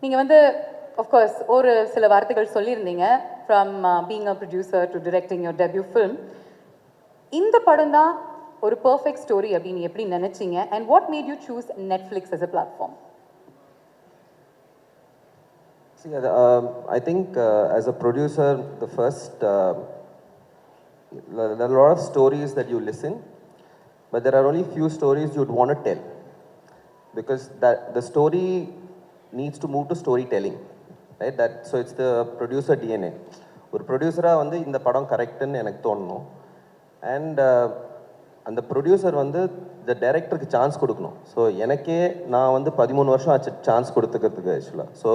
நீங்கள் வந்து ஆஃப்கோர்ஸ் ஒரு சில வார்த்தைகள் சொல்லியிருந்தீங்க from being a producer to directing your debut film. இந்த படம் தான் ஒரு பர்ஃபெக்ட் ஸ்டோரி அப்படின்னு எப்படி நினைச்சீங்க? And what made you choose Netflix as a platform? See, I think as a producer, the first, there are a lot of stories that you listen, but there are only few stories you'd want to tell, because that the story needs to move to storytelling, right? That so it's the producer DNA. ஒரு ப்ரொடியூசராக வந்து இந்த படம் கரெக்டுன்னு எனக்கு தோணணும். And அந்த producer வந்து இந்த டைரக்டருக்கு சான்ஸ் கொடுக்கணும். ஸோ எனக்கே நான் வந்து 13 வருஷம் ஆச்சு சான்ஸ் கொடுத்துக்கிறதுக்கு ஆக்சுவலாக. So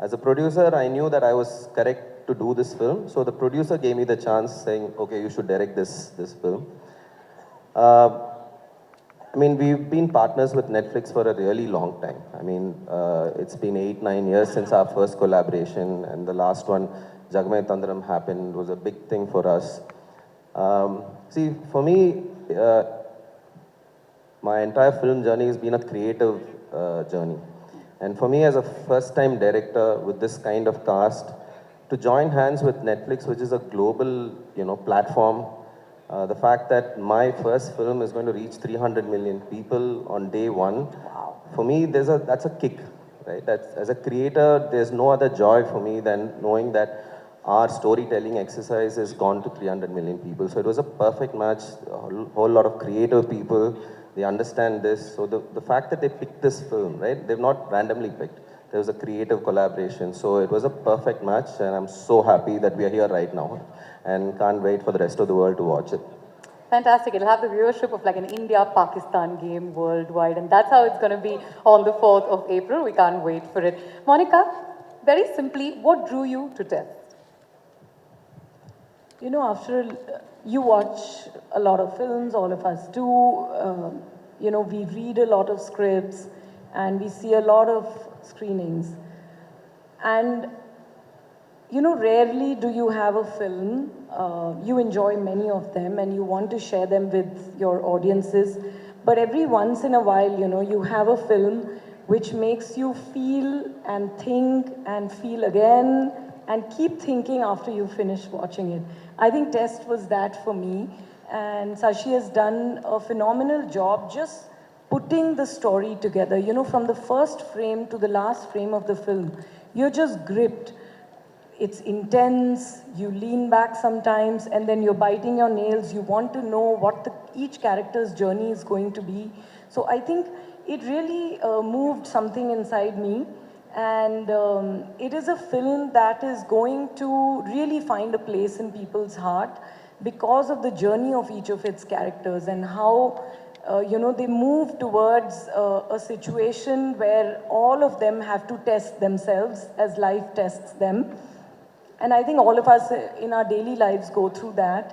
as a producer, I knew that I was correct to do this film. So the producer gave me the chance, saying, "Okay, you should direct this film." I mean, we've been partners with Netflix for a really long time. I mean, it's been 8-9 years since our first collaboration, and the last one, Nayanthara, happened, was a big thing for us. See, for me, my entire film journey has been a creative journey. And for me, as a first-time director with this kind of cast, to join hands with Netflix, which is a global, platform, the fact that my first film is going to reach 300 million people on day one, wow. For me, that's a kick, right? That's, as a creator, there's no other joy for me than knowing that our storytelling exercise has gone to 300 million people. So it was a perfect match, a whole lot of creative people. They understand this. So the fact that they picked this film, right? They've not randomly picked. There was a creative collaboration. So it was a perfect match, and I'm so happy that we are here right now and can't wait for the rest of the world to watch it. Fantastic. It'll have the viewership of like an India-Pakistan game worldwide, and that's how it's going to be on the 4th of April. We can't wait for it. Monica, very simply, what drew you to Test? You know, after you watch a lot of films, all of us do, we read a lot of scripts and we see a lot of screenings. And, rarely do you have a film, you enjoy many of them and you want to share them with your audiences. But every once in a while, you have a film which makes you feel and think and feel again and keep thinking after you finish watching it. I think Test was that for me, and Sashi has done a phenomenal job just putting the story together. From the first frame to the last frame of the film, you're just gripped. It's intense, you lean back sometimes, and then you're biting your nails. You want to know what each character's journey is going to be. So I think it really moved something inside me. And it is a film that is going to really find a place in people's heart because of the journey of each of its characters and how, they move towards a situation where all of them have to test themselves as life tests them. And I think all of us in our daily lives go through that.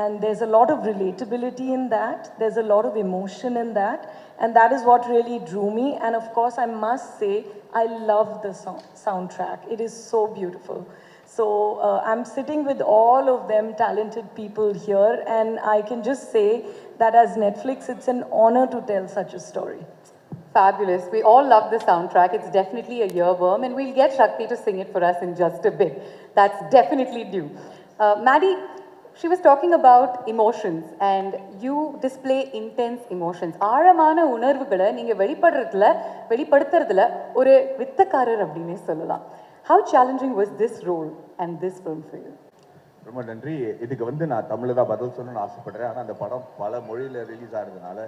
And there's a lot of relatability in that. There's a lot of emotion in that. And that is what really drew me. And of course, I must say, I love the soundtrack. It is so beautiful. So I'm sitting with all of them talented people here. And I can just say that as Netflix, it's an honor to tell such a story. Fabulous. We all love the soundtrack. It's definitely a earworm, and we'll get Shakti to sing it for us in just a bit. That's definitely due. Maddie, she was talking about emotions, and you display intense emotions. ஆழமான உணர்வுகளை நீங்க வெளிப்படுத்துறதுல ஒரு வித்தக்காரர் அப்படினே சொல்லலாம். How challenging was this role and this film for you? ரொம்ப நன்றி. இதுக்கு வந்து நான் தமிழ்ல தான் பதில் சொல்லணும்னு ஆசைப்படுறேன். ஆனா அந்த படம் பல மொழியில ரிலீஸ் ஆகிறதுனால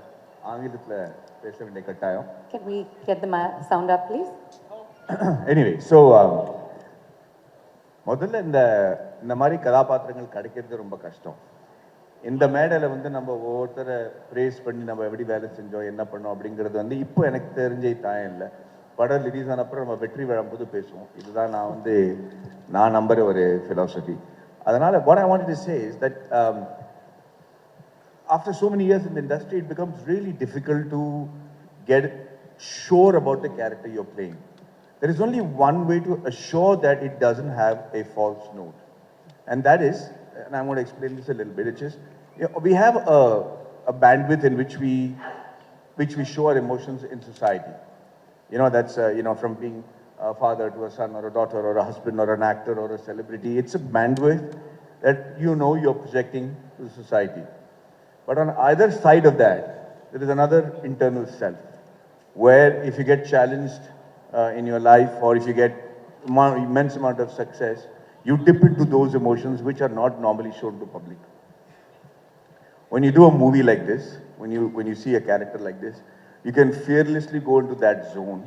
ஆங்கிலத்துல பேச வேண்டிய கட்டாயம். Can we get the sound up please? Anyway, so முதல்ல இந்த மாதிரி கதாபாத்திரங்கள் கிடைக்கிறது ரொம்ப கஷ்டம். இந்த மேடையில் வந்து நம்ம ஒவ்வொருத்தரை ப்ரேஸ் பண்ணி நம்ம எப்படி வேலை செஞ்சோம் என்ன பண்ணோம் அப்படிங்கிறது வந்து இப்போ எனக்கு தெரிஞ்ச தாயம் இல்லை. படம் ரிலீஸ் ஆனப்பறம் நம்ம வெற்றி விழும்போது பேசுவோம். இதுதான் நான் நம்புற ஒரு philosophy. அதனால what I wanted to say is that after so many years in the industry, it becomes really difficult to get sure about the character you're playing. There is only one way to assure that it doesn't have a false note. And that is, and I'm going to explain this a little bit, which is, we have a bandwidth in which we show our emotions in society. You know, that's, from being a father to a son or a daughter or a husband or an actor or a celebrity. It's a bandwidth that you're projecting to society. But on either side of that, there is another internal self, where if you get challenged in your life, or if you get immense amount of success, you dip into those emotions which are not normally shown to public. When you do a movie like this, when you see a character like this, you can fearlessly go into that zone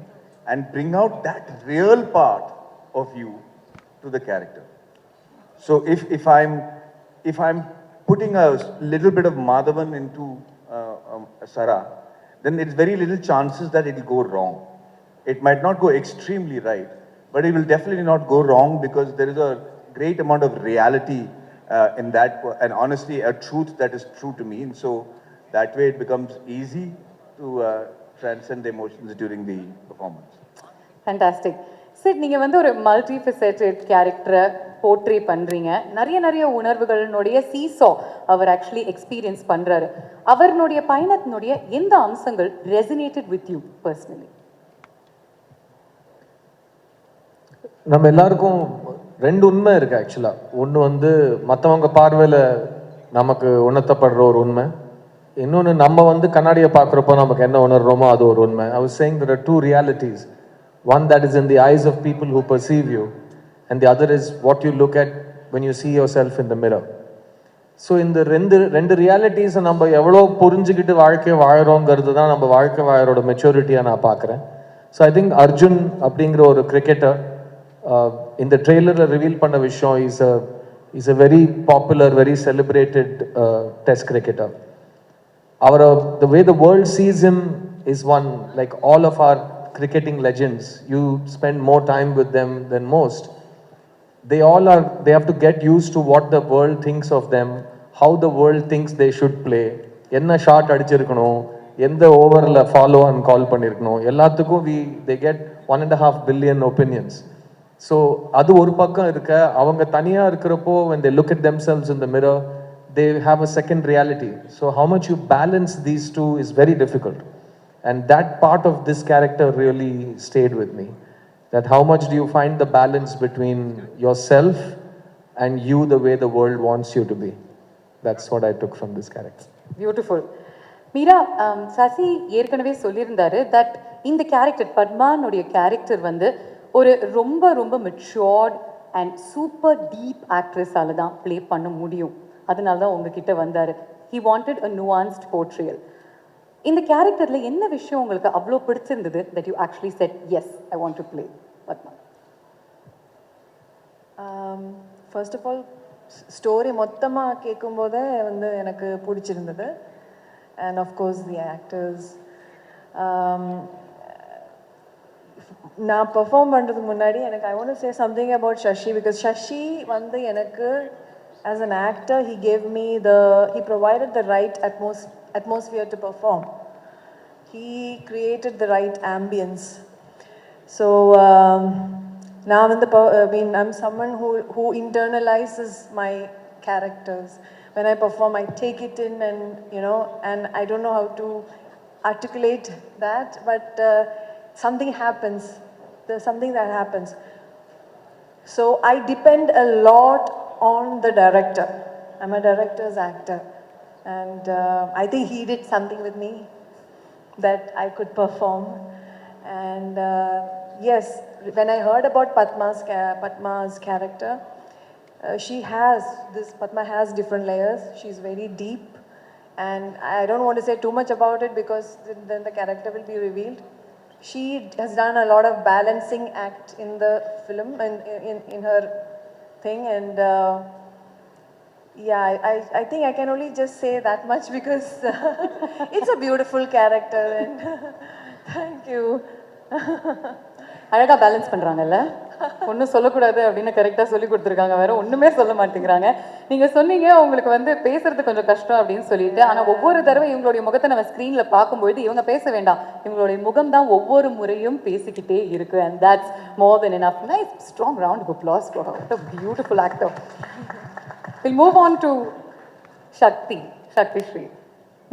and bring out that real part of you to the character. So if I'm putting a little bit of Madhavan into Sara, then it's very little chances that it will go wrong. It might not go extremely right, but it will definitely not go wrong, because there is a great amount of reality in that, and honestly a truth that is true to me, and so that way it becomes easy to transcend the emotions during the performance. Fantastic. Sid, நீங்கள் வந்து ஒரு multi faceted கேரக்டரை portray பண்ணுறீங்க. நிறைய உணர்வுகளினுடைய seesaw அவர் actually experience பண்ணுறாரு. அவருடைய பயணத்தினுடைய எந்த அம்சங்கள் ரெசனேட்டட் வித் யூ பர்சனலி? நம்ம எல்லாருக்கும் ரெண்டு உண்மை இருக்குது ஆக்சுவலாக. ஒன்று வந்து மற்றவங்க பார்வையில் நமக்கு உணர்த்தப்படுற ஒரு உண்மை, இன்னொன்று நம்ம வந்து கண்ணாடியை பார்க்குறப்போ நமக்கு என்ன உணர்றோமோ அது ஒரு உண்மை. I was saying there are two realities. One that is in the eyes of people who perceive you, and the other is what you look at when you see yourself in the mirror. So இந்த ரெண்டு ரியாலிட்டிஸை நம்ம எவ்வளோ புரிஞ்சுக்கிட்டு வாழ்க்கையை வாழறோங்கிறது தான் நம்ம வாழ்க்கை வாழறோட மெச்சூரிட்டியாக நான் பார்க்குறேன். ஸோ ஐ திங்க் அர்ஜுன் அப்படிங்கிற ஒரு கிரிக்கெட்டர் இந்த ட்ரெய்லரில் ரிவீல் பண்ண விஷயம் is a very popular, very celebrated test cricketer. The way the world sees him is one, like all of our cricketing legends, you spend more time with them than most. They have to get used to what the world thinks of them, how the world thinks they should play, enna shot adichirukano, endha over la follow and call pannirukano, ellathukku they get 1.5 billion opinions. So adu oru pakkam irukka, avanga thaniya irukkrappo when they look at themselves in the mirror, they have a second reality. So how much you balance these two is very difficult. And that part of this character really stayed with me. That how much do you find the balance between yourself and you the way the world wants you to be. That's what I took from this character. Beautiful. Meera, Sasi ஏற்கனவே சொல்லியிருந்தாரு that இந்த character பத்மானுடைய character வந்து ஒரு ரொம்ப matured and super deep ஆக்ட்ரஸால தான் play பண்ண முடியும். அதனால தான் உங்ககிட்ட வந்தார். He wanted a nuanced portrayal. இந்த கேரக்டரில் என்ன விஷயம் உங்களுக்கு அவ்வளோ பிடிச்சிருந்தது that you actually said, yes, I want to play Padma? First of all, story மொத்தமாக கேட்கும்போதே வந்து எனக்கு பிடிச்சிருந்தது. And of course the actors. நான் பெர்ஃபார்ம் பண்ணுறதுக்கு முன்னாடி எனக்கு I want to say something about Shashi, because Shashi வந்து எனக்கு as an actor he provided the right atmosphere to perform. He created the right ambience. So I'm someone who internalizes my characters. When I perform, I take it in, and I don't know how to articulate that, but something happens. There's something that happens. So I depend a lot on the director. I'm a director's actor, and I think he did something with me that I could perform. And yes, when I heard about Padma's character, Padma has different layers. She's very deep, and I don't want to say too much about it because then the character will be revealed. She has done a lot of balancing act in the film and in her thing, and I think I can only just say that much because it's a beautiful character. And thank you. அழகாக balance பண்ணுறாங்கல்ல, ஒன்றும் சொல்லக்கூடாது அப்படின்னு கரெக்டாக சொல்லி கொடுத்துருக்காங்க, வேறு ஒன்றுமே சொல்ல மாட்டேங்கிறாங்க. நீங்கள் சொன்னீங்க உங்களுக்கு வந்து பேசுறது கொஞ்சம் கஷ்டம் அப்படின்னு சொல்லிட்டு, ஆனால் ஒவ்வொரு தடவை இவங்களுடைய முகத்தை நம்ம ஸ்க்ரீனில் பார்க்கும்பொழுது இவங்க பேச வேண்டாம், இவங்களுடைய முகம் தான் ஒவ்வொரு முறையும் பேசிக்கிட்டே இருக்கு. And that's more than enough. Nice strong round of applause for her. What a beautiful actor. We'll move on to Shakti Shree.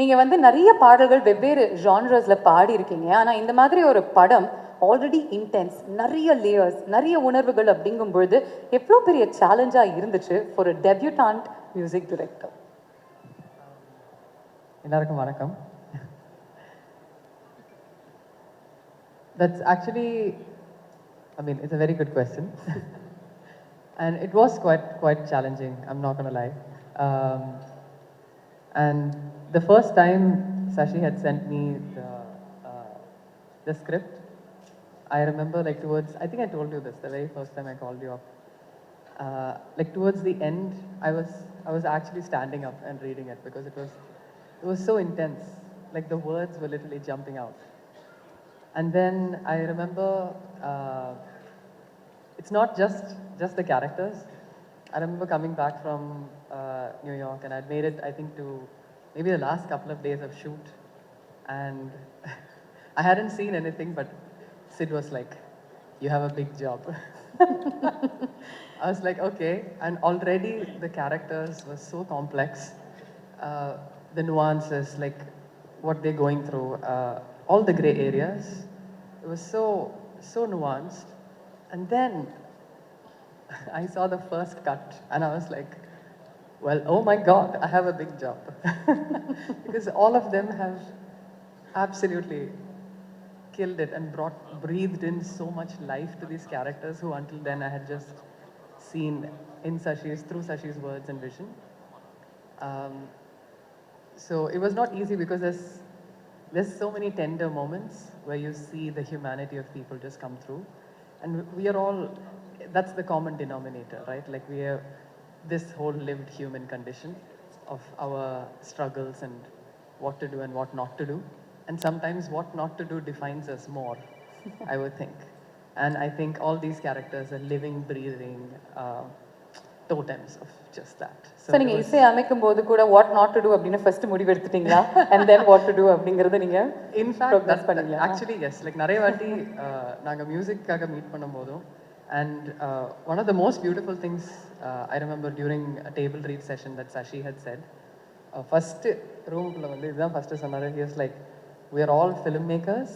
நீங்கள் வந்து நிறைய பாடல்கள் வெவ்வேறு ஜான்ரஸில் பாடி இருக்கீங்க. ஆனால் இந்த மாதிரி ஒரு படம் ஆல்ரெடி இன்டென்ஸ், நிறைய லேயர்ஸ், நிறைய உணர்வுகள் அப்படிங்கும் பொழுது எவ்வளோ பெரிய சேலஞ்சாக இருந்துச்சு ஃபார் அ டெபியூட்டான்ட் மியூசிக் டைரக்டர்? எல்லாருக்கும் வணக்கம். That's actually, I mean, it's a very good question. And it was quite challenging, I'm not gonna lie. And the first time Sashi had sent me the script, I remember like towards, I think I told you this, the very first time I called you up. Like towards the end, I was actually standing up and reading it because it was so intense. Like the words were literally jumping out. And then I remember, it's not just the characters. I remember coming back from New York, and I'd made it, I think, to maybe the last couple of days of shoot. And I hadn't seen anything, but Sid was like, "You have a big job." I was like, okay. And already the characters were so complex. The nuances, like what they're going through, all the gray areas. It was so nuanced. And then I saw the first cut and I was like, well, oh my God, I have a big job. Because all of them have absolutely killed it and breathed in so much life to these characters who until then I had just seen through Sashi's words and vision. So it was not easy because there's so many tender moments where you see the humanity of people just come through. And we are all, that's the common denominator, right? Like we have this whole lived human condition of our struggles and what to do and what not to do. And sometimes what not to do defines us more, I would think. And I think all these characters are living, breathing totems of just that. So நீங்கள் இசை அமைக்கும் போது கூட what not to do அப்படின்னு first முடிவு எடுத்துட்டீங்களா? And then what to do அப்படிங்கிறத நீங்கள் இன்ஃபேக்ட் பண்ணீங்களா? ஆக்சுவலி எஸ், லைக் நிறைய வாட்டி நாங்கள் மியூசிக்காக மீட் பண்ணும்போதும் and one of the most beautiful things I remember during table read session that Sashi had said, first ரூமுக்குள்ளே வந்து இதுதான் ஃபஸ்ட்டு சொன்னார். He was like, we are all filmmakers,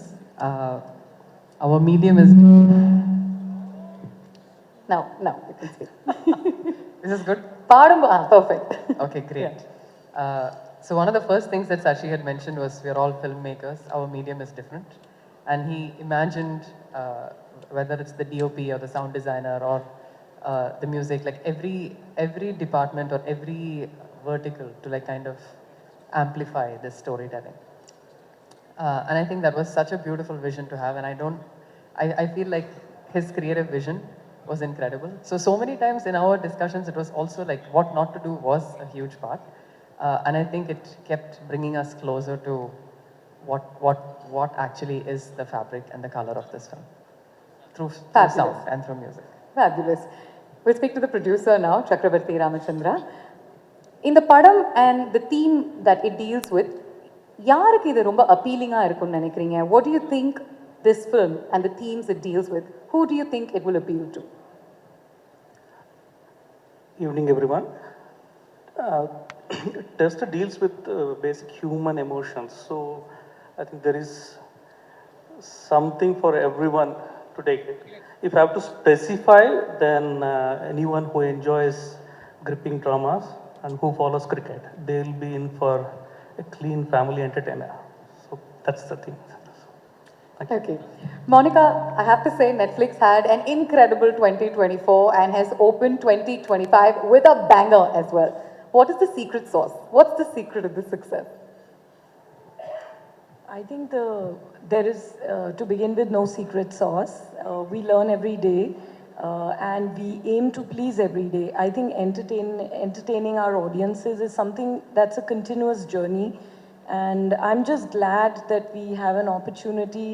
our medium is now you can speak. This is good. Perfect. Okay, great. So one of the first things that Sashi had mentioned was we are all filmmakers, our medium is different. And he imagined whether it's the DOP or the sound designer or the music, like every department or every vertical to like kind of amplify this storytelling. And I think that was such a beautiful vision to have, and I feel like his creative vision was incredible. So many times in our discussions, it was also like what not to do was a huge part. And I think it kept bringing us closer to what actually is the fabric and the color of this film. Through sound and through music. Fabulous. We'll speak to the producer now, Chakravarti Ramachandra. In the padam and the theme that it deals with, யாருக்கு இது ரொம்ப அப்பீலிங்கா இருக்கும்னு நினைக்கிறீங்க? What do you think this film and the themes it deals with, who do you think it will appeal to? Evening everyone. Test deals with basic human emotions, so I think there is something for everyone to take it. If I have to specify, then anyone who enjoys gripping dramas and who follows cricket, they'll be in for a clean family entertainer. So that's the thing. Okay. Monica, I have to say Netflix had an incredible 2024 and has opened 2025 with a banger as well. What is the secret sauce? What's the secret of this success? I think there is, to begin with, no secret sauce. We learn every day and we aim to please every day. I think entertaining our audiences is something that's a continuous journey. And I'm just glad that we have an opportunity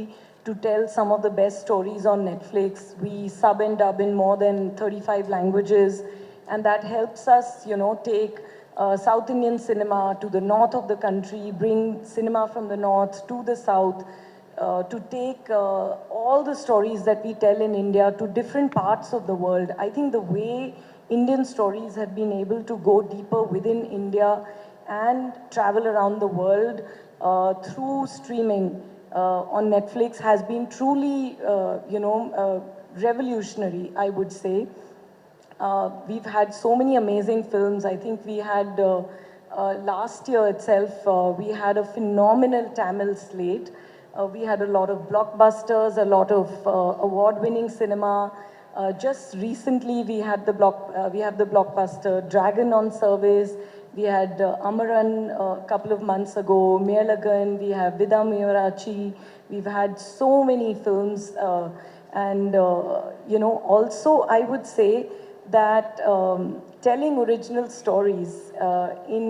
to tell some of the best stories on Netflix. We sub and dub in more than 35 languages, and that helps us, take South Indian cinema to the north of the country, bring cinema from the north to the south, to take all the stories that we tell in India to different parts of the world. I think the way Indian stories have been able to go deeper within India and travel around the world through streaming on Netflix has been truly, revolutionary, I would say. We've had so many amazing films. I think we had last year itself, we had a phenomenal Tamil slate. We had a lot of blockbusters, a lot of award-winning cinema. Just recently, we have the blockbuster Dragon on Service. We had Amaran a couple of months ago, Meelagan. We have Vida Mirachi. We've had so many films, also I would say that telling original stories in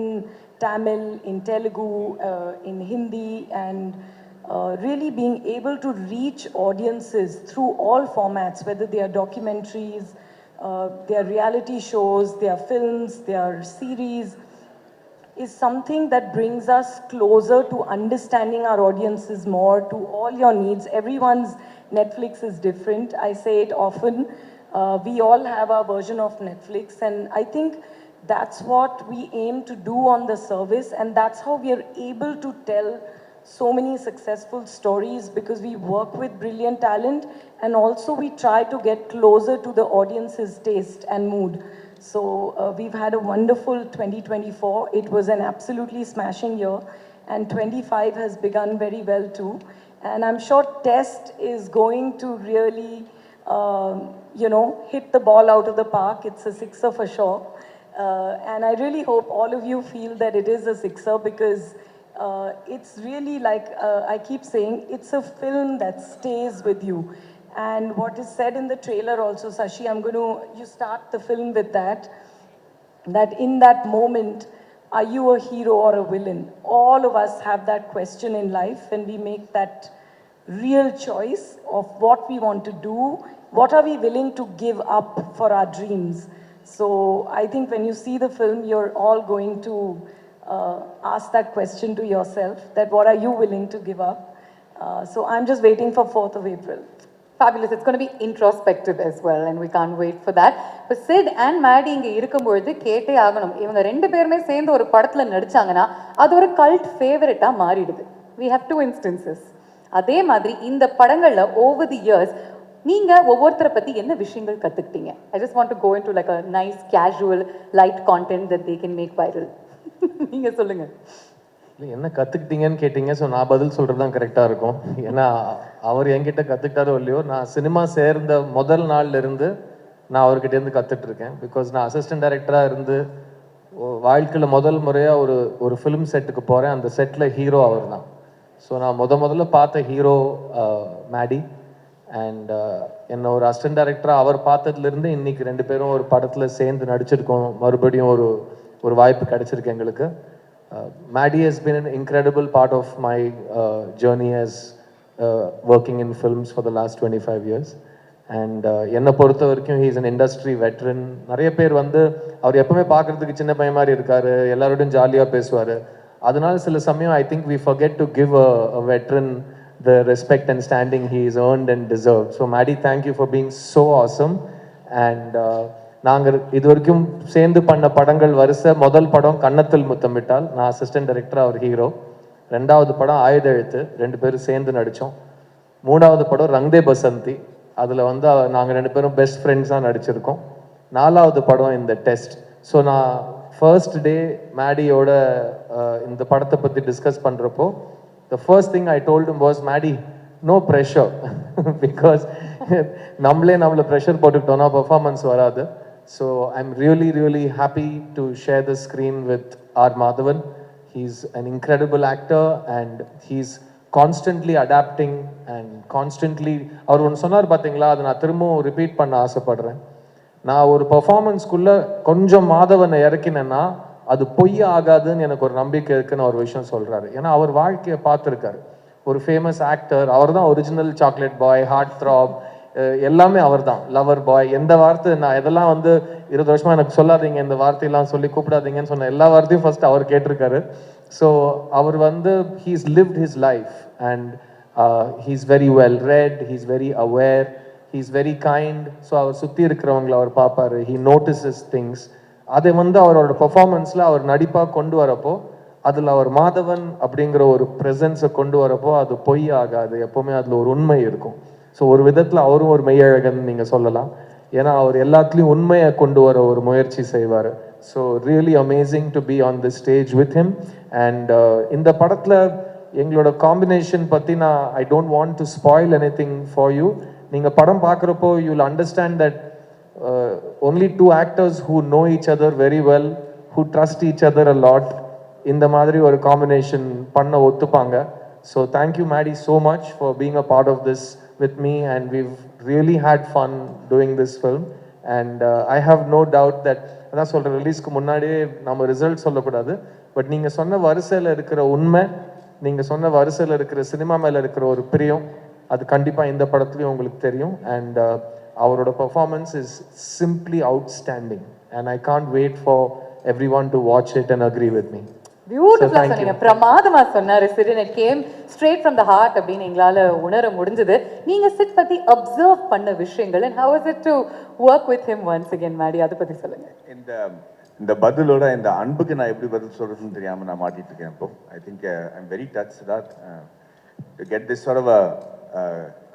Tamil, in Telugu, in Hindi, and really being able to reach audiences through all formats, whether they are documentaries, they are reality shows, they are films, they are series, is something that brings us closer to understanding our audiences more, to all your needs. Everyone's Netflix is different. I say it often. We all have our version of Netflix, and I think that's what we aim to do on the service, and that's how we are able to tell so many successful stories, because we work with brilliant talent, and also we try to get closer to the audience's taste and mood. So we've had a wonderful 2024. It was an absolutely smashing year, and 25 has begun very well too. And I'm sure Test is going to really, hit the ball out of the park. It's a sixer for sure. And I really hope all of you feel that it is a sixer, because it's really like, I keep saying, it's a film that stays with you. And what is said in the trailer also, Sashi, you start the film with that in that moment, are you a hero or a villain? All of us have that question in life, and we make that real choice of what we want to do, what are we willing to give up for our dreams. So I think when you see the film, you're all going to ask that question to yourself, that what are you willing to give up? So I'm just waiting for 4th of April. Fabulous. It's going to be introspective as well, and we can't wait for that. But Sid and Maddie இங்க இருக்கும்பொழுது கேட்டே ஆகணும். இவங்க ரெண்டு பேருமே சேர்ந்து ஒரு படத்துல நடிச்சாங்கன்னா அது ஒரு கல்ட் ஃபேவரட்டா மாறிடுது. We have two instances. அதே மாதிரி இந்த படங்கள்ல over the years நீங்க ஒவ்வொருத்தரை பத்தி என்ன விஷயங்கள் கத்துக்கிட்டீங்க? I just want to go into like a nice casual light content that they can make viral. நீங்க சொல்லுங்க. என்ன கற்றுக்கிட்டீங்கன்னு கேட்டிங்க. ஸோ நான் பதில் சொல்கிறது தான் கரெக்டாக இருக்கும். ஏன்னா அவர் என்கிட்ட கற்றுக்கிட்டாரோ இல்லையோ, நான் சினிமா சேர்ந்த முதல் நாள்லேருந்து நான் அவர்கிட்டேருந்து கற்றுட்ருக்கேன். பிகாஸ் நான் அசிஸ்டன்ட் டைரக்டராக இருந்து வாழ்க்கையில் முதல் முறையாக ஒரு ஃபிலிம் செட்டுக்கு போகிறேன். அந்த செட்டில் ஹீரோ அவர் தான். ஸோ நான் முதல்ல பார்த்த ஹீரோ மேடி. அண்ட் என்னை ஒரு அசிஸ்டன்ட் டைரக்டராக அவர் பார்த்ததுலேருந்து இன்றைக்கி ரெண்டு பேரும் ஒரு படத்தில் சேர்ந்து நடிச்சிருக்கோம். மறுபடியும் ஒரு வாய்ப்பு கிடைச்சிருக்கு எங்களுக்கு. Maddie has been an incredible part of my journey as working in films for the last 25 years. And என்னை பொறுத்த வரைக்கும் he is an industry veteran. நிறைய பேர் அவர் எப்பவுமே பார்க்குறதுக்கு சின்ன பையன் மாதிரி இருக்காரு, எல்லாரோடையும் ஜாலியாக பேசுவார். அதனால சில சமயம் I think we forget to give a veteran the respect and standing he is earned and deserved. So Maddie, thank you for being so awesome. And நாங்கள் இது வரைக்கும் சேர்ந்து பண்ண படங்கள் வரிசை, முதல் படம் கன்னத்தில் முத்தமிட்டால், நான் அசிஸ்டன்ட் டைரக்டர், அவர் ஹீரோ. ரெண்டாவது படம் ஆயுதெழுத்து, ரெண்டு பேரும் சேர்ந்து நடித்தோம். மூணாவது படம் ரங்தே பசந்தி, அதில் நாங்கள் ரெண்டு பேரும் பெஸ்ட் ஃப்ரெண்ட்ஸாக நடிச்சிருக்கோம். நாலாவது படம் இந்த டெஸ்ட். ஸோ நான் ஃபர்ஸ்ட் டே மேடியோட இந்த படத்தை பற்றி டிஸ்கஸ் பண்ணுறப்போ the first thing I told him was, Maddie, no pressure. Because நம்மளை ப்ரெஷர் போட்டுக்கிட்டோன்னா பர்ஃபார்மன்ஸ் வராது. So I'm really, really happy to share the screen with R. Madhavan. He's an incredible actor, and he's constantly adapting and constantly, அவர் ஒன்று சொன்னார் பார்த்தீங்களா, அதை நான் திரும்பவும் repeat பண்ண ஆசைப்படுறேன். நான் ஒரு பர்ஃபார்மன்ஸ்குள்ளே கொஞ்சம் மாதவனை இறக்கினேன்னா அது பொய் ஆகாதுன்னு எனக்கு ஒரு நம்பிக்கை இருக்குன்னு ஒரு விஷயம் சொல்கிறாரு. ஏன்னா அவர் வாழ்க்கையை பார்த்துருக்காரு. ஒரு ஃபேமஸ் ஆக்டர், அவர் தான் original chocolate boy, heartthrob, எல்லாமே அவர் தான். லவர் பாய், எந்த வார்த்தை நான் எதெல்லாம் 20 வருஷமாக எனக்கு சொல்லாதீங்க, இந்த வார்த்தையெல்லாம் சொல்லி கூப்பிடாதீங்கன்னு சொன்ன எல்லா வார்த்தையும் ஃபர்ஸ்ட் அவர் கேட்டிருக்காரு. ஸோ அவர் he's lived his life, and he's very well read, he's very aware, he's very kind. So அவர் சுற்றி இருக்கிறவங்களை அவர் பார்ப்பாரு, ஹீ நோட்டிசஸ் திங்ஸ். அதை அவரோட பெர்ஃபார்மன்ஸில் அவர் நடிப்பாக கொண்டு வரப்போ அதில் அவர் மாதவன் அப்படிங்கிற ஒரு ப்ரெசன்ஸை கொண்டு வரப்போ அது பொய் ஆகாது, எப்போவுமே அதில் ஒரு உண்மை இருக்கும். ஸோ ஒரு விதத்தில் அவரும் ஒரு மெய்யழகன் நீங்கள் சொல்லலாம். ஏன்னா அவர் எல்லாத்துலேயும் உண்மையை கொண்டு வர ஒரு முயற்சி செய்வார். So really amazing to be on the stage with him. And இந்த படத்தில் எங்களோட காம்பினேஷன் பற்றி நான் I don't want to spoil any thing for you. நீங்கள் படம் பார்க்குறப்போ you will understand that only two actors who know each other very well, who trust each other a lot, இந்த மாதிரி ஒரு காம்பினேஷன் பண்ண ஒத்துப்பாங்க. So thank you Maddy so much for being a part of this with me, and we've really had fun doing this film. And I have no doubt that அதான் சொல்கிறேன், ரிலீஸ்க்கு முன்னாடியே நம்ம ரிசல்ட் சொல்லக்கூடாது, பட் நீங்கள் சொன்ன வரிசையில் இருக்கிற உண்மை, நீங்கள் சொன்ன வரிசையில் இருக்கிற சினிமா மேலே இருக்கிற ஒரு பிரியம், அது கண்டிப்பாக இந்த படத்துலையும் உங்களுக்கு தெரியும். அண்ட் அவரோட performance is simply outstanding, and I can't wait for everyone to watch it and agree with me. பியூட்டிஃபுல்லா சொன்னீங்க, பிரமாதமா சொன்னாரு chit. It came straight from the heart அப்படின்னு எங்களால உணர முடிஞ்சது. நீங்க சிட் பத்தி அப்சர்வ் பண்ண விஷயங்கள், and how is it to work with him once again, Maddy, அதை பத்தி சொல்லுங்க. இந்த பதிலோட இந்த அன்புக்கு நான் எப்படி பதில் சொல்றதுன்னு தெரியாம நான் மாட்டிட்டு இருக்கேன். இப்போ I think I'm very touch that to get this sort of a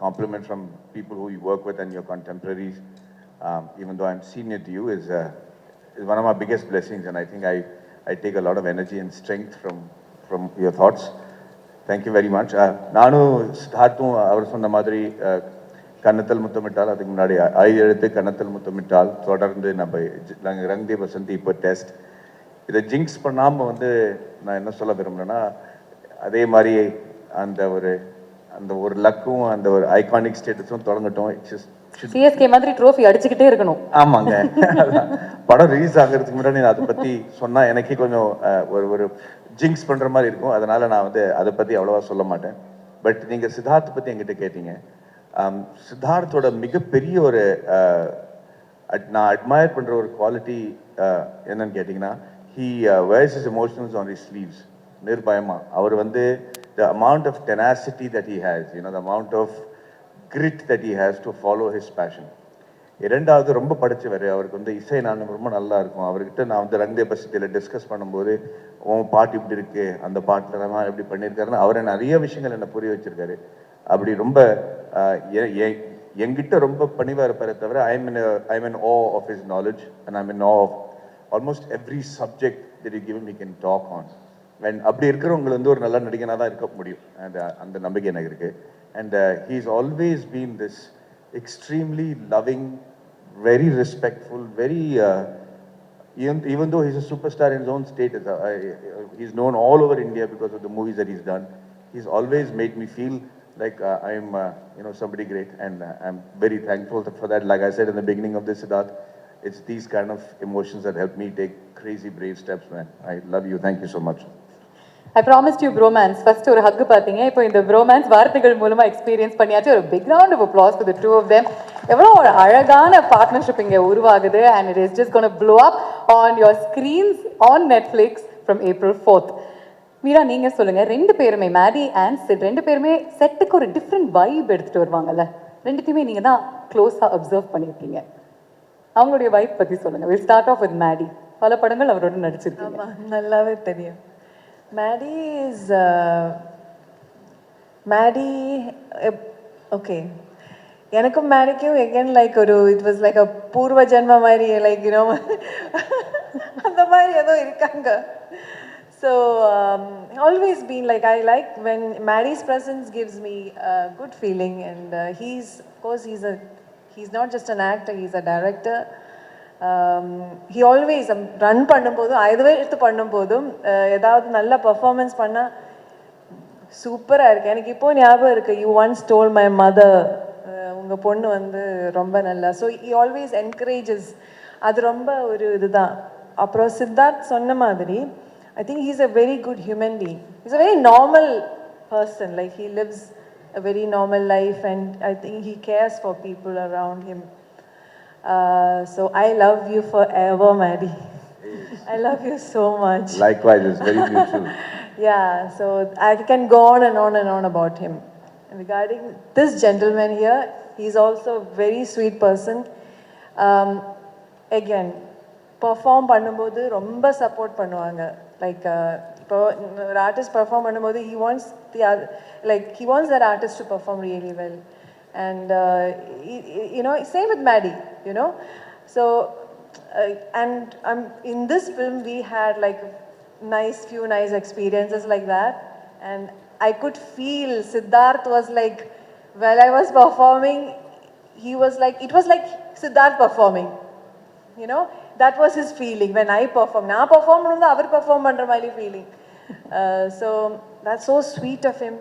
compliment from people who you work with and your contemporaries, even though I'm senior to you, is one of my biggest blessings, and I think I take a lot of energy and strength from your thoughts. Thank you very much. நானும் ஸ்டார்ட்டும் அவர் சொன்ன மாதிரி கன்னத்தல் முத்தமிட்டால், அதுக்கு முன்னாடி எழுத்து கன்னத்தல் முத்தமிட்டால், தொடர்ந்து நம்ம ரங்தே வசந்தி, இப்போ test, இதை ஜிங்க்ஸ் பண்ணாமல் நான் என்ன சொல்ல விரும்புகிறேன்னா, அதே மாதிரி அந்த ஒரு லக்கும் அந்த ஒரு ஐகானிக் ஸ்டேட்டஸும் தொடங்கட்டும். சிஎஸ்கே மாதிரி ட்ரோஃபி அடிச்சுக்கிட்டே இருக்கணும். ஆமாங்க. படம் ரிலீஸ் ஆகிறதுக்கு முன்னாடி நான் அதை பற்றி சொன்னால் எனக்கே கொஞ்சம் ஒரு ஜிங்க்ஸ் பண்ணுற மாதிரி இருக்கும். அதனால் நான் அதை பற்றி அவ்வளோவா சொல்ல மாட்டேன். பட் நீங்கள் சித்தார்த் பற்றி என்கிட்ட கேட்டீங்க. சித்தார்த்தோட மிகப்பெரிய ஒரு நான் அட்மயர் பண்ணுற ஒரு குவாலிட்டி என்னன்னு கேட்டிங்கன்னா, he wears his emotions on his sleeves. நிர்பயமாக our the amount of tenacity that he has, the amount of grit that he has to follow his passion. இரண்டாவது ரொம்ப படிச்சவர், அவருக்கு இசை நான் ரொம்ப நல்லா இருக்கும். அவர்கிட்ட நான் ரங்தே பசத்தியில் டிஸ்கஸ் பண்ணும்போது, உன் பாட்டு இப்படி இருக்கு, அந்த பாட்டில் நம்ம எப்படி பண்ணியிருக்காருன்னு அவரை நிறைய விஷயங்கள் என்னை புரிய வச்சிருக்காரு. அப்படி ரொம்ப என்கிட்ட ரொம்ப பணிவாக இருப்பாரே தவிர, I'm in awe of his knowledge, and I'm in awe of almost every subject that you give him, he can talk on. அப்படி இருக்கிறவங்க ஒரு நல்ல நடிகனாக தான் இருக்க முடியும், அந்த நம்பிக்கை எனக்கு இருக்கு. And he's always been this extremely loving, very respectful, very even though he's a superstar in his own state, he's known all over India because of the movies that he's done. He's always made me feel like I'm somebody great, and I'm very thankful for that. Like I said in the beginning of this, Siddharth, it's these kind of emotions that help me take crazy brave steps, man. I love you. Thank you so much. I promised you bromance. First ஒரு hug பாத்தீங்க, இப்போ இந்த bromance வார்த்தைகள் மூலமா experience பண்ணியாச்சு. ஒரு big round of applause for the two of them. எவ்வளோ ஒரு அழகான பார்ட்னர்ஷிப் இங்கே உருவாகுது, and it is just going to blow up on your screens on Netflix from April 4th. Meera, நீங்க சொல்லுங்க, ரெண்டு பேருமே மேடி அண்ட் சிட் ரெண்டு பேருமே செட்டுக்கு ஒரு டிஃப்ரெண்ட் வைப் எடுத்துட்டு வருவாங்கல்ல, ரெண்டுத்தையுமே நீங்க தான் க்ளோஸா அப்சர்வ் பண்ணியிருக்கீங்க. அவங்களுடைய வைப் பத்தி சொல்லுங்க. We'll start off with Maddy. பல படங்கள் அவரோட நடிச்சிருக்கீங்க. நல்லாவே தெரியும். மேடி இஸ் மேடி ஓகே, எனக்கும் மேடிக்கும் எகெயின் லைக் ஒரு இட் வாஸ் லைக் அ பூர்வ ஜென்ம மாதிரி, லைக் அந்த மாதிரி ஏதோ இருக்காங்க. So always been like, I like when Maddie's presence gives me a good feeling, and of course he's not just an actor, he's a director. He always run பண்ணும்போதும் ஐதுவே எடுத்து பண்ணும்போதும் ஏதாவது நல்ல பர்ஃபார்மன்ஸ் பண்ணால் சூப்பராக இருக்குது. எனக்கு இப்போ ஞாபகம் இருக்குது, you once told my mother, உங்கள் பொண்ணு ரொம்ப நல்லா. So he always encourages. அது ரொம்ப ஒரு இதுதான். அப்புறம் சித்தார்த் சொன்ன மாதிரி, I think he's a very good human being. He's a very normal person. Like he lives a very normal life, and I think he cares for people around him. So I love you forever, Maddie. I love you so much. Likewise, it's very mutual. Yeah, so I can go on and on and on about him. And regarding this gentleman here, he's also a very sweet person. Again, perform பண்ணும்போது ரொம்ப support பண்ணுவாங்க. Like ஒரு artist perform பண்ணும்போது he wants the he wants that artist to perform really well. And you know, same with Maddie, you know. So and in this film we had like few nice experiences like that, and I could feel Siddharth was like, while I was performing, he was like, it was like Siddharth performing, you know. That was his feeling when I performed. Na perform pannudha avar perform pandra mari feeling. So that's so sweet of him.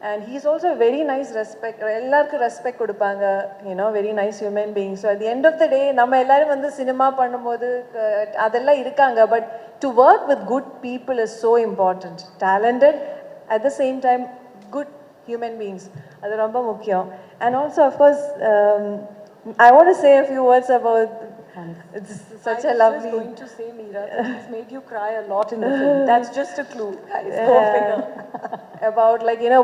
And he's also a very nice respect, ellarku respect kodupanga, you know, very nice human being. So at the end of the day, நம்ம எல்லாரும் வந்து cinema பண்ணும்போது அதெல்லாம் இருக்காங்க, but to work with good people is so important. Talented, at the same time good human beings, அது ரொம்ப முக்கியம். And also of course I want to say a few words about, it's such a lovely. I was going to say, Meera, that he's made you cry a lot in the film. That's just a clue, guys. Go figure. About like, you know,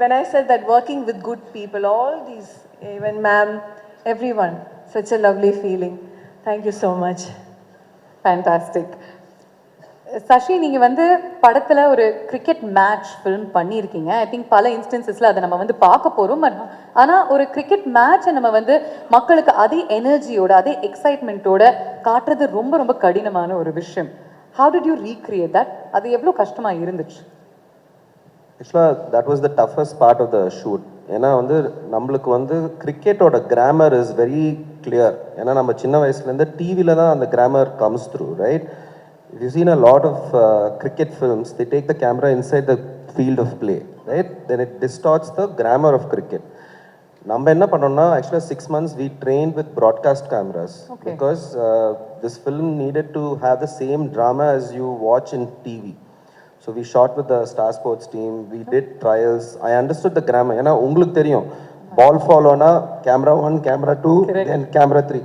when I said that working with good people, all these, even ma'am, everyone, such a lovely feeling. Thank you so much. Fantastic. Sasi, நீங்கள் வந்து படத்தில் ஒரு cricket match film பண்ணியிருக்கீங்க. I think பல இன்ஸ்டன்சஸில் அதை நம்ம வந்து பார்க்க போகிறோம். ஆனால் ஒரு கிரிக்கெட் மேட்சை நம்ம வந்து மக்களுக்கு அதே எனர்ஜியோட அதே எக்ஸைட்மெண்ட்டோட காட்டுறது ரொம்ப ரொம்ப கடினமான ஒரு விஷயம். How did you recreate that? அது எவ்வளோ கஷ்டமாக இருந்துச்சு? ஆக்சுவலாக that was the toughest part of the shoot. ஏன்னா வந்து நம்மளுக்கு வந்து கிரிக்கெட்டோட கிராமர் இஸ் வெரி கிளியர். ஏன்னா நம்ம சின்ன வயசுலேருந்து டிவியில் தான் அந்த grammar comes through, right? If you've seen a lot of cricket films, they take the camera inside the field of play, right? Then it distorts the grammar of cricket. நம்ம என்ன பண்ணோம்னா, actually 6 months we trained with broadcast cameras. Okay. Because this film needed to have the same drama as you watch in TV. So we shot with the Star Sports team, we did trials. I understood the grammar. ஏன்னா உங்களுக்கு தெரியும், ball follow-na, camera 1, camera 2, correct, then camera 3.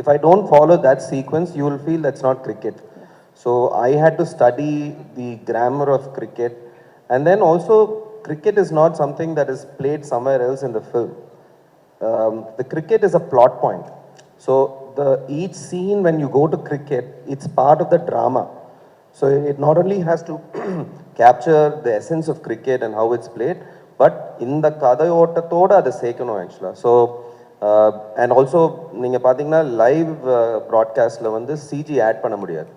If I don't follow that sequence, you will feel that's not cricket. So I had to study the grammar of cricket, and then also cricket is not something that is played somewhere else in the film. The cricket is a plot point. So each scene when you go to cricket, it's part of the drama. So it not only has to capture the essence of cricket and how it's played, but in the kadayottathoda adu sekanum actually. So and also நீங்க பாத்தீங்கன்னா live broadcast la வந்து CG add பண்ண முடியாது.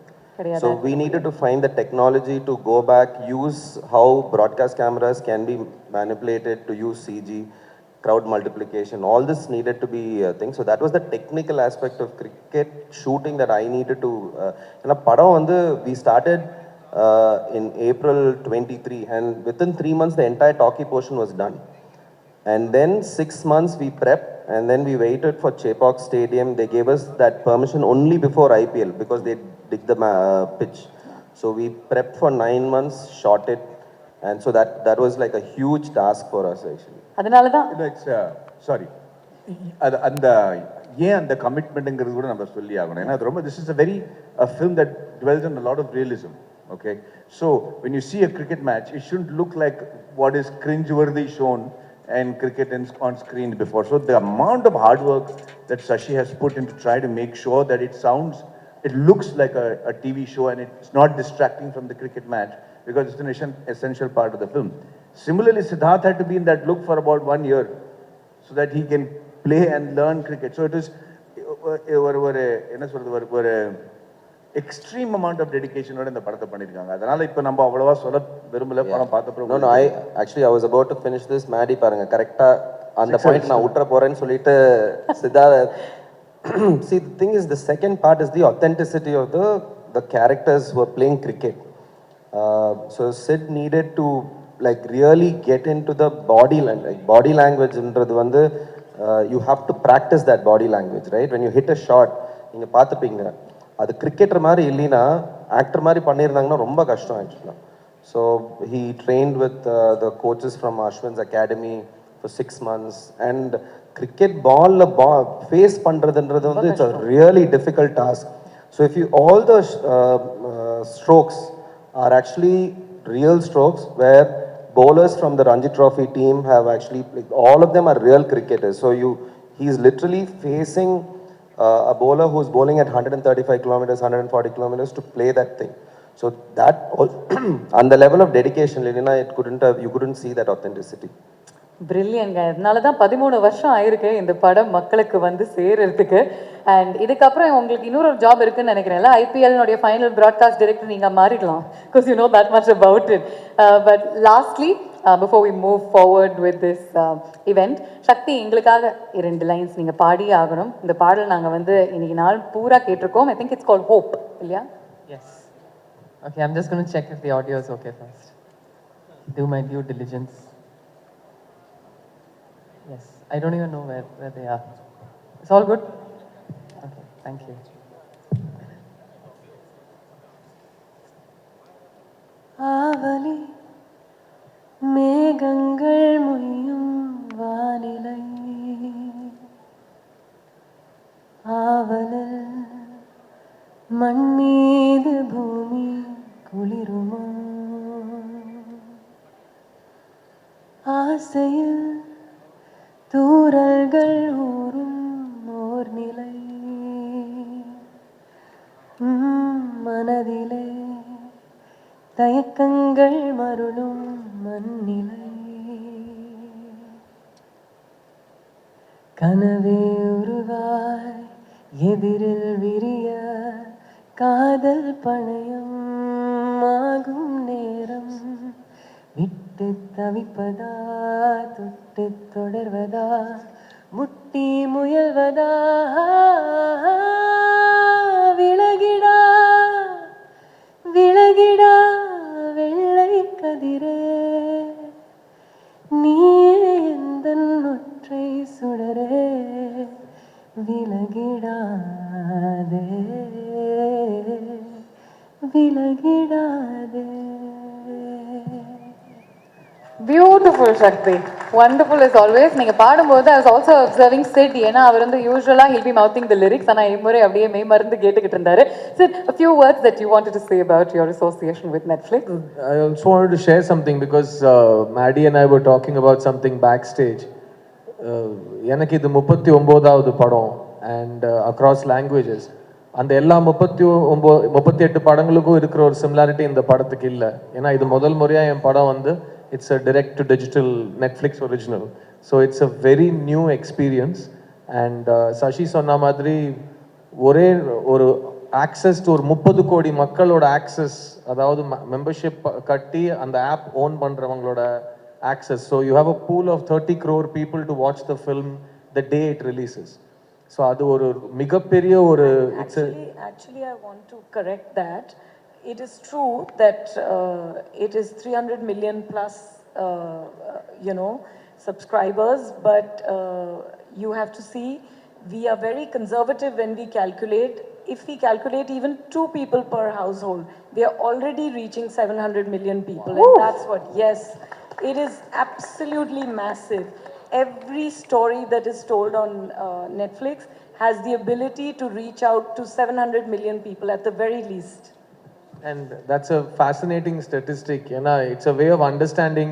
So we needed to find the technology to go back, use how broadcast cameras can be manipulated to use CG, crowd multiplication. All this needed to be a thing. So that was the technical aspect of cricket shooting that I needed to. Padam vandu we started in April 23, and within 3 months the entire talkie portion was done. And then 6 months we prepped, and then we waited for Chepauk Stadium. They gave us that permission only before IPL because they dig the pitch. So we prepped for 9 months, shot it, and so that was like a huge task for us actually. அதனால தான் it's sorry, அந்த ஏன் அந்த கமிட்மெண்ட்ங்கிறது கூட நம்ம சொல்லி ஆகணும். ஏன்னா அது ரொம்ப, this is a very a film that dwells on a lot of realism. Okay, so when you see a cricket match, it shouldn't look like what is cringe-worthy shown and cricket on screen before. So the amount of hard work that Sashi has put in to try to make sure that it looks like a TV show and it's not distracting from the cricket match, because it's an essential part of the film. Similarly, Siddharth had to be in that look for about 1 year so that he can play and learn cricket. So it was ஒரு extreme amount of dedication ஓட இந்த படத்தை பண்ணிருக்காங்க. அதனால இப்ப நம்ம அவ்வளவா சொல்ல விரும்பல. படம் பார்த்தப்போ no I was about to finish this. Maddie பாருங்க கரெக்ட்டா அந்த பாயிண்ட் நான் உட்ற போறேன்னு சொல்லிட்டு Siddharth. See, the thing is, the second part is the authenticity of the characters who are playing cricket. So Sid needed to like really get into the body language. Indradhu vandu you have to practice that body language, right? When you hit a shot, நீங்க பாத்துப்பீங்க, அது cricketer மாதிரி இல்லைன்னா actor மாதிரி பண்ணியிருந்தாங்கன்னா ரொம்ப கஷ்டம் ஆக்சுவலாக. So he trained with the coaches from Ashwin's academy for 6 months. And cricket பாலில் ஃபேஸ் பண்ணுறதுன்றது வந்து it's a really difficult task. So if you all the strokes are actually real strokes where bowlers from the Ranji Trophy team have actually, like, all of them are real cricketers. So he is literally facing a bowler who's bowling at 135 kilometers, 140 kilometers to play that thing. So that on the level of dedication, Lilina, you couldn't see that authenticity. பிரில்லியன்ங்க. அதனால தான் 13 வருஷம் ஆயிருக்கு இந்த படம் மக்களுக்கு வந்து சேர்றதுக்கு. And இதுக்கப்புறம் உங்களுக்கு இன்னொரு ஜாப் இருக்குன்னு நினைக்கிறேன்ல, ஐபிஎல்னுடைய ஃபைனல் ப்ராட்காஸ்ட் டைரக்டர் நீங்கள் மாறிடலாம், because you know that much about it. But lastly before we move forward with this event, Shakti எங்களுக்காக 2 லைன்ஸ் நீங்கள் பாடியே ஆகணும். இந்த பாடல் நாங்கள் வந்து இன்னைக்கு நாள் பூரா கேட்டிருக்கோம். I think it's called hope, இல்லையா? Yes. Okay, I'm just going to check if the audio is okay first. Do my due diligence. Yes, I don't even know where they are. It's all good? Okay, thank you. ஆவலி மேகங்கள் மொய்யும் வானிலை ஆவலில் மண் மீது பூமி குளிருமா ஆசையில் தூறல்கள் ஊறும் ஓர் நிலை மனதிலே தயக்கங்கள் மருளும் மண்ணிலை கனவே உருவாய் எதிரில் விரிய காதல் பணயம் ஆகும் நேரம் விட்டு தவிப்பதா தொட்டு தொடர்வதா முட்டி முயல்வதா விலகிடா விலகிடா வெள்ளை கதிரே நீயே எந்தன் ஒற்றை சுடரே விலகிடாதே விலகிடாதே. பியூட்டிஃபுல் சக்தி, வண்டர்ஃபுல் as always. நீங்கள் பாடும்போது I was also observing Sid, ஏன்னா அவர் வந்து யூஸ்வலாக he'll be mouthing the lyrics, ஆனால் இம்முறை அப்படியே மெய்மறந்து கேட்டுக்கிட்டு இருந்தாரு. Sid, a few words that you wanted to say about your association with Netflix. I also wanted to share something because Maddie and I were talking about something backstage. எனக்கு இது 39வது படம் and across languages. அந்த எல்லா 38 படங்களுக்கும் இருக்கிற ஒரு similarity இந்த படத்துக்கு இல்லை. ஏன்னா இது முதல் முறையாக என் படம் வந்து it's a direct to digital Netflix original. So it's a very new experience. And Sasi சொன்ன மாதிரி ஒரே ஒரு ஆக்சஸ் டு ஒரு 30 கோடி மக்களோட ஆக்சஸ், அதாவது மெம்பர்ஷிப் கட்டி அந்த ஆப் ஓன் பண்ணுறவங்களோட access. So you have a pool of 30 crore people to watch the film the day it releases. So அது ஒரு மிகப்பெரிய ஒரு actually I want to correct that. It is true that it is 300 million plus subscribers, but you have to see we are very conservative when we calculate. If we calculate even 2 people per household, we are already reaching 700 million people. And that's what, yes, it is absolutely massive. Every story that is told on Netflix has the ability to reach out to 700 million people at the very least. And that's a fascinating statistic. ஏன்னா it's a way of understanding.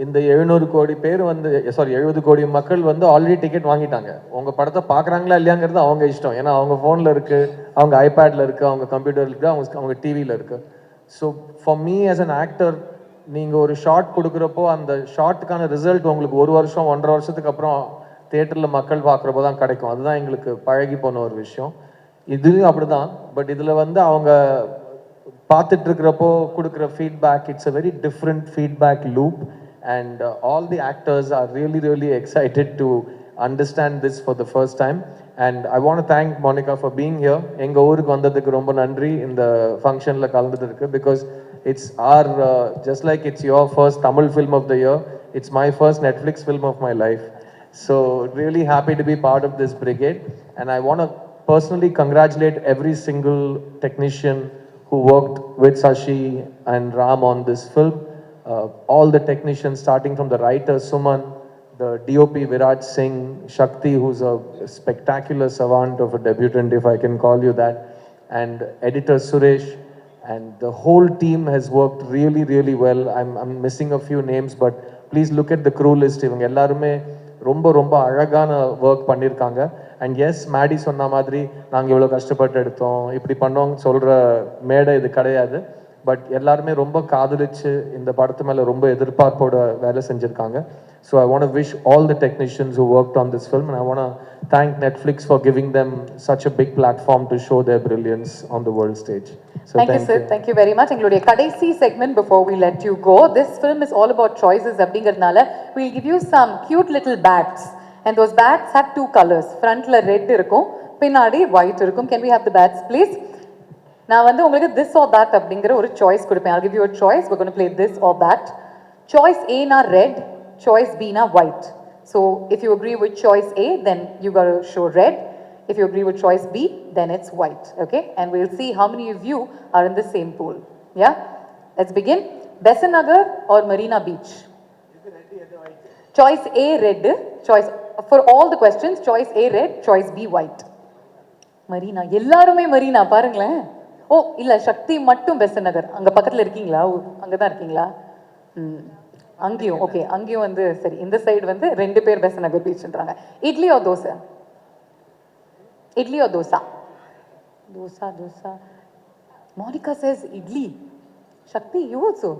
இந்த 700 கோடி பேர் வந்து 70 கோடி மக்கள் வந்து already ticket வாங்கிட்டாங்க. உங்கள் படத்தை பார்க்குறாங்களா இல்லையாங்கிறது அவங்க இஷ்டம். ஏன்னா அவங்க ஃபோனில் இருக்குது, அவங்க ஐபேடில் இருக்குது, அவங்க கம்ப்யூட்டரில் இருக்குது, அவங்க டிவியில் இருக்குது. So for me as an actor, நீங்கள் ஒரு ஷார்ட் கொடுக்குறப்போ அந்த ஷார்ட்டுக்கான ரிசல்ட் உங்களுக்கு 1 வருஷம் 1.5 வருஷத்துக்கு அப்புறம் தியேட்டரில் மக்கள் பார்க்குறப்போ தான் கிடைக்கும். அதுதான் எங்களுக்கு பழகி போன ஒரு விஷயம். இதுலேயும் அப்படி தான். பட் இதில் வந்து அவங்க பார்த்துட்டு இருக்கிறப்போ கொடுக்குற feedback, it's a very different feedback loop. And all the actors are really, really excited to understand this for the first time. And I want to thank Monica for being here. Enga oorukku vandadhukku romba nandri in the function la kalandadhukku, because it's our just like it's your first Tamil film of the year, it's my first Netflix film of my life. So really happy to be part of this brigade. And I want to personally congratulate every single technician who worked with Sashi and Ram on this film. All the technicians, starting from the writer Suman, the DOP Virat Singh, Shakti, who's a spectacular savant of a debutant, if I can call you that, and editor Suresh, and the whole team has worked really, really well. I'm missing a few names, but please look at the crew list. இவங்க எல்லாருமே ரொம்ப ரொம்ப அழகான work பண்ணியிருக்காங்க. And S, Maddy சொன்ன மாதிரி நாங்கள் இவ்வளோ கஷ்டப்பட்டு எடுத்தோம், இப்படி பண்ணோம் சொல்கிற மேடை இது கிடையாது. பட் எல்லாருமே ரொம்ப காதலிச்சு இந்த படத்து மேலே ரொம்ப எதிர்பார்ப்போட வேலை செஞ்சுருக்காங்க. So I want wish all the technicians who worked on this film and I want to thank Netflix for giving them such a big platform to show their brilliance on the world stage. So thank you sir, thank you very much. எங்களுடைய கடைசி segment before we let you go, this film is all about choices அப்படிங்கிறதுனால we'll give you some cute little bats and those bats have two colors. Frontல red இருக்கும், பின்னாடி white இருக்கும். Can we have the bats please? நான் வந்து உங்களுக்கு this or that அப்படிங்கிற ஒரு choice கொடுப்பேன். I'll give you a choice. We're going to play this or that. Choice A na red, choice B na white. So if you agree with choice A, then you got to show red. If you agree with choice B, then it's white. Okay? And we'll see how many of you are in the same pool. Yeah? Let's begin. Besant Nagar or Marina Beach? Choice A red. Choice for all the questions. Choice A red, choice B white. Marina. எல்லாருமே Marina பாருங்களேன். ஓ இல்ல சக்தி மட்டும் பெசன்ட் நகர். அங்க பக்கத்துல இருக்கீங்களா? அங்க தான் இருக்கீங்களா? அங்கேயும் ஓகே. அங்கேயும் வந்து சரி. இந்த சைடு வந்து ரெண்டு பேர் பெசன்ட் நகர் பீச்ன்றாங்க. Idli or dosa? Idli or dosa? Dosa dosa. Monica says idli. Shakti, you also?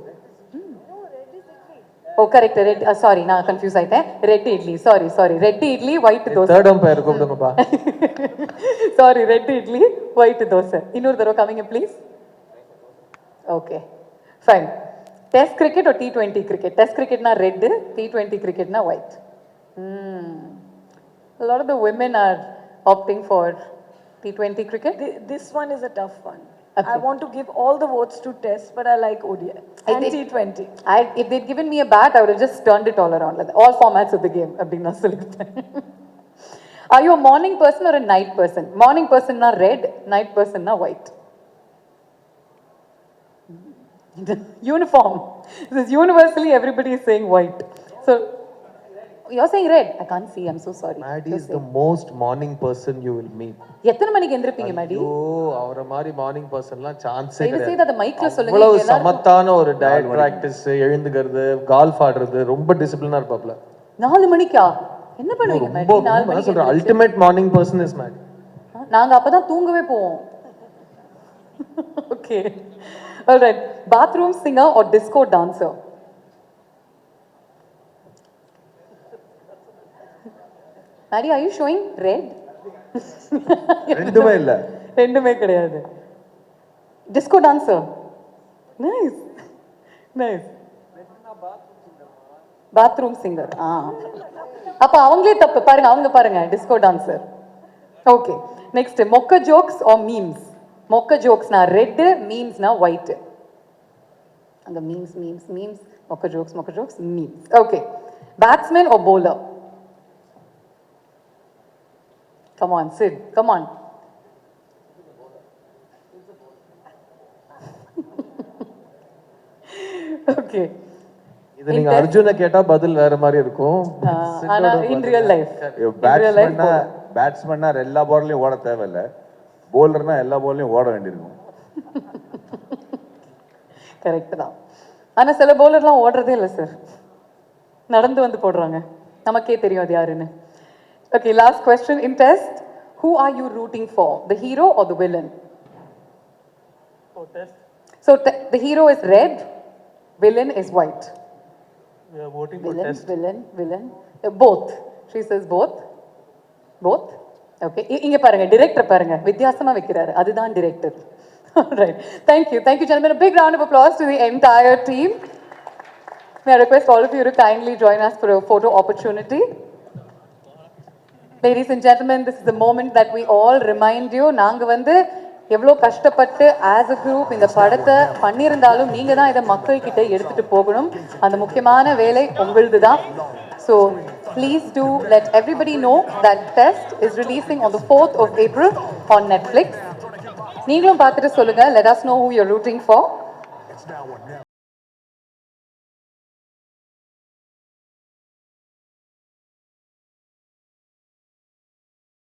Oh, correct. Red. Sorry, நான் confuse ஆயிட்டேன். Red idli. Sorry. Red idli, white dosa. Third umpire கூப்பிடுங்கப்பா. Sorry, red idli, white dosa. இன்னொரு தடவை coming in please. Okay, fine. Test cricket or T20 cricket? Test cricket na red, T20 cricket na white. A lot of the women are opting for T20 cricket. This one is a tough one. Okay. I want to give all the votes to Test, but I like ODI and T20. If they'd given me a bat, I would have just turned it all around. Like all formats of the game. அப்படின்னு நான் சொல்லிட்டேன். Are you a morning person or a night person? Morning person na red, night person na white. Uniform. This is universally everybody is saying white. So you're saying red. I can't see. I'm so sorry. Maddie is the most morning person you will meet. எத்தனை மணிக்கு எந்திருப்பீங்க மேடி? ஐயோ அவரை மாதிரி morning பர்சன்லாம் சான்ஸே தயவு கிடையாது. செய்து அத மைக்ல சொல்லுங்க. இவ்வளவு சமத்தான ஒரு டயட் பிராக்டிஸ், எழுந்துக்கிறது, கால்ஃப் ஆடுறது, ரொம்ப டிசிப்ளினா இருப்பாப்ல. 4 மணிக்கா? என்ன பண்ணுவீங்க மேடி? 4 மணிக்கு சொல்றேன் ultimate morning person is Maddy. நாங்க அப்பதான் தூங்கவே போவோம். Okay. All right. Bathroom singer or disco dancer? Maddie, are you showing red? ரெண்டுமே இல்ல. ரெண்டுமே கிடையாது. Disco dancer. Nice. Nice. Bathroom singer. அப்ப அவங்களே தப்பு பாருங்க. அவங்க பாருங்க disco dancer. Okay. Next, mokka jokes or memes? Mokka jokes na red, memes na white. And the memes, mokka jokes, memes. Okay. Batsman or bowler? Come on, Sid. Come on. Okay. இது நீங்க அர்ஜுனை கேட்டா பதில் வேற மாதிரி இருக்கும். ஆனா in real life. பேட்ஸ்மேன்னா எல்லா பால்லையும் ஓட தேவையில்ல. bowlerனா எல்லா பால்லையும் ஓட வேண்டியிருக்கும். கரெக்ட் தான். ஆனா சில bowlerலாம் ஓடுறதே இல்ல சார். நடந்து வந்து போடுறாங்க. நமக்கே தெரியும் அது யாருன்னு. Okay, last question in test. Who are you rooting for? The hero or the villain? For test, So the hero is red, villain is white. we are voting for test. Villain. Both. She says both. Both. Okay. இங்க பாருங்க director பாருங்க வித்தியாசமா வைக்கிறாரு. அதுதான் director. All right. Thank you, gentlemen. A big round of applause to the entire team. May I request all of you to kindly join us for a photo opportunity. Ladies and gentlemen, this is the moment that we all remind you. நாங்க வந்து எவ்வளோ கஷ்டப்பட்டு as a group இந்த படத்தை பண்ணியிருந்தாலும் நீங்க தான் இதை மக்கள் கிட்ட எடுத்துட்டு போகணும். அந்த முக்கியமான வேலை உங்களுது தான். So please do let everybody know that Test is releasing on the 4th of April on Netflix. நீங்களும் பார்த்துட்டு சொல்லுங்க. Let us know who you're rooting for.